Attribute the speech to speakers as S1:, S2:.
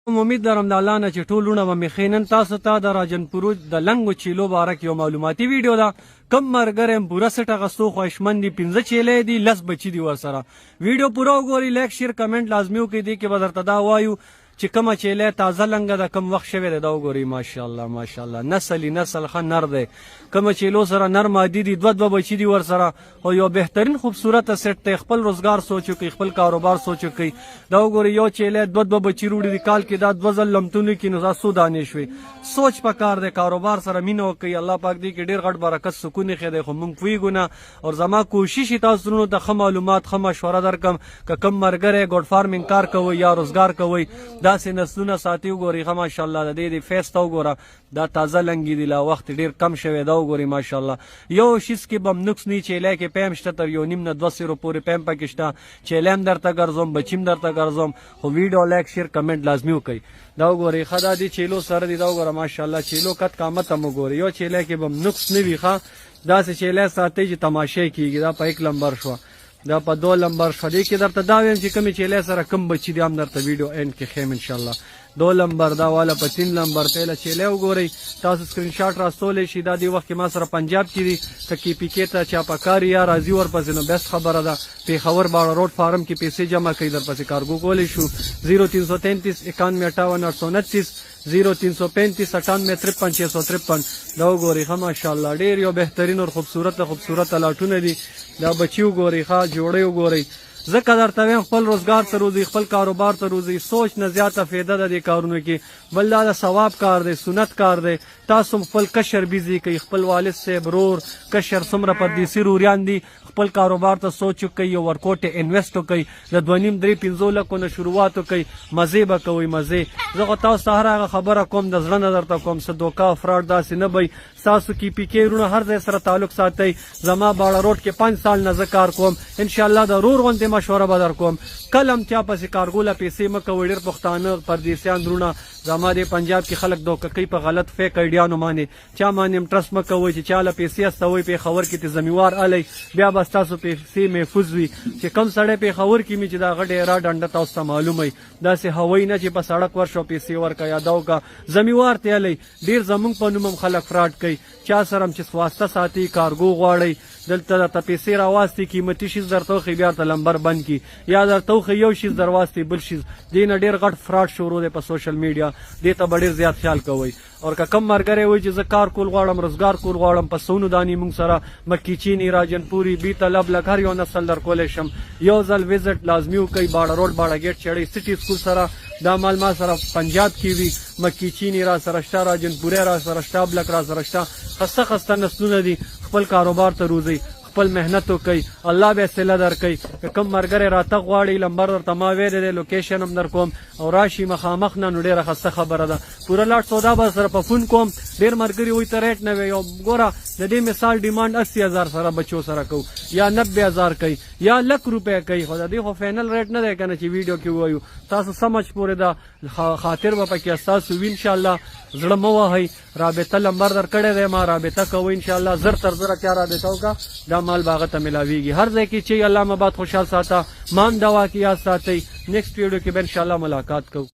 S1: امید لرم د الله نه چې ټول لونه به مې ښې. نن تاسو ته د راجن پروج د لنګو چیلو باره کې یو معلوماتي ویډیو ده. کم مرګر یم پوره سټ اغستو خوښمن دي 15 چیلې دي 10 بچي دي ورسره. ویډیو پوره وګورئ، لایک شیر کمنټ لازمي وکړئ. دې کې به درته دا وایو چې کومه چیلې تازه لنګه ده کم وخت شوی دی دا وګورئ. ماشاءالله ماشاءالله نسل ښه نر دی. کومه چیلو سره نر مادي دي، دوه بچي دي ورسره او یو بهترین خوبصورته سیټ دی. خپل روزګار سوچ وکړئ، خپل کاروبار سوچ وکړئ. دا وګورئ یو چیلې دوه بچي روړي دي کال کې دا 2 ځل لمتونه کې نو دا 100 دانې شوي. سوچ پکار دی، کاروبار سره مینه وکړئ. الله پاک دې کې ډېر غټ برکت سکون یې دی. خو موږ پوهېږو نه او زما کوشش تاسو ورونو ته ښه معلومات ښه مشوره درکړم. که کم ملګری ګوډ فارمینګ کار کوئ یا روزګار کوئ داسې نسلونه ساتي وګورئ. ښه ماشاءالله د دې فیس ته وګوره، دا تازه لنګي دي، لا وخت ډېر کم شوی دا وګورئ. ماشاءالله یو شیز کې به هم نقص نه چیلی کې پیم شته تر 1.5 نه 2 سیرو پورې پیم پکې شته. چیلی هم درته ګرځوم، بچي هم درته ګرځوم. خو ویډیو لایک شیر کمنټ لازمي وکړئ. دا وګورئ ښه دا دي چیلو سره دي. دا وګوره ماشاءالله چیلو قد قامت هم وګورئ. یو چیلی کې به هم نقص نه وي. ښه داسې چیلی ساتئ چې تماشې کېږي. دا په 1 نمبر شوه، دا په 2 نمبر شوه. دې کې درته دا وایم چې کومې چیلی سره کم بچي دي هم درته ویډیو اینډ کې ښیم انشاءالله. 2 نمبر دا والا په 3 نمبر پهله چیلی وګورئ. تاسو سکرین شاټ راستولی شي. دا دې وخت کې ما سره پنجاب کې دي. که کې پي کې ته چاپکاري یا راځي ورپسې نو بیست خبره ده. پېښور باړه روډ فارم کې پیسې جمع کوي، درپسې کارګو کولی شو. 0333 91 58 829 0335 98 53 653. دا وګورئ ښه ماشاءالله ډېر یو بهترین او خوبصورته لاټونه دي. دا بچي وګورئ ښه جوړې وګورئ. ځکه درته وایم خپل روزګار ته روزئ، خپل کاروبار ته روزئ. سوچ نه زیاته فایده ده دې کارونو کې. بل دا د ثواب کار دی، سنت کار دی. تاسو خپل کشر بیزي کوئ، خپل والد صاحب رور کشر څومره پردیسي روریان دي خپل کاروبار ته سوچ وکئ، یو ورکوټ انویسټ وکئ. د 2.5 3 5 لکو نه شروعات وکئ. مزې به کوئ مزې. زه خو تاسو ته هر هغه خبره کوم د زړه نه درته کوم. څه دوکه فراډ داسې نه بئ. ستاسو کې پي کې وروڼه هر ځای سره تعلق ساتئ. زما باړه روډ کې 5 سال نه زه کار کوم. انشاءالله د رور غوندې مشوره به در کوم. کله هم چا پسې کارګوله پیسې مه کوئ. ډېر پښتانه پردیسیان وروڼه زما د پنجاب کې خلک دوکه کوي په غلط فیک ایډیانو باندې. چا باندې هم ټرسټ مه کوئ چې چا له پیسې استوئ. پېښور کې ته زمیوار الی بیا به ستاسو پیسې محفوظ وي. چې کوم سړی پېښور کې مې چې دا غټ ایرا ډنډه تاسو ته معلوم وي. داسې هوایي نه چې په سړک ورشو پیسې ورکړه یا دا وکړه. زمیوار ته الی ډېر زموږ په نوم هم خلک فراډ کوي. چا سره هم چې واسطه ساتي کارګو غواړئ دلته درته پیسې راواستي قیمتي شیز درته وښي بیا ورته لمبر بند کړي یا درته وښي یو شیز درواستي بل شیز. دې نه ډېر غټ فراډ شروع دی په سوشل میډیا. دې ته به ډېر زیات خیال کوئ. او که کم ملګری وایي چې زه کار کول غواړم روزګار کول غواړم په سونو دانې موږ سره مکې چیني راجن پوري بي طلب لک هر یو نسل در کولی شم. یو ځل وزټ لازمي وکئ. باړه روډ باړه ګیټ چړی سټي سکول سره دا مال ما سره پنجاب کې وي. مکې چیني را سره شته، راجن پوري را سره شته، بلک را سره شته. خسته نسلونه دي. خپل کاروبار ته روزئ، خپل محنت وکئ، الله به صله درکئ. که کوم ملګری راتګ غواړي لمبر درته ما ویلی دی، لوکیشن هم در کوم او راشي مخامخ نه نو ډېره ښایسته خبره ده. پوره لاټ سودا به سره په فون کوم. ډېر ملګري وایي ته ریټ نه وی. یو ګوره د دې مثال ډیمانډ 80,000 سره بچو سره کوو یا 90,000 کوي یا 1,00,000 روپۍ کوي. خو د دې خو فاینل ریټ نه دی که نه چې ویډیو کې ووایو. تاسو سمجھ پورې ده خاطر به پکې ستاسو وي انشاءالله. زړه مه وهئ. رابطه لمبر در کړی دی ما، رابطه کوئ انشاءالله. زر تر زره چا رابطه وکړه دا مال به هغه ته ملاویږي. هر ځای کې چې الله مباد خوشحال ساته. مان دوا کې یاد ساتئ. نیکسټ ویډیو کې به انشاءالله ملاقات کوو.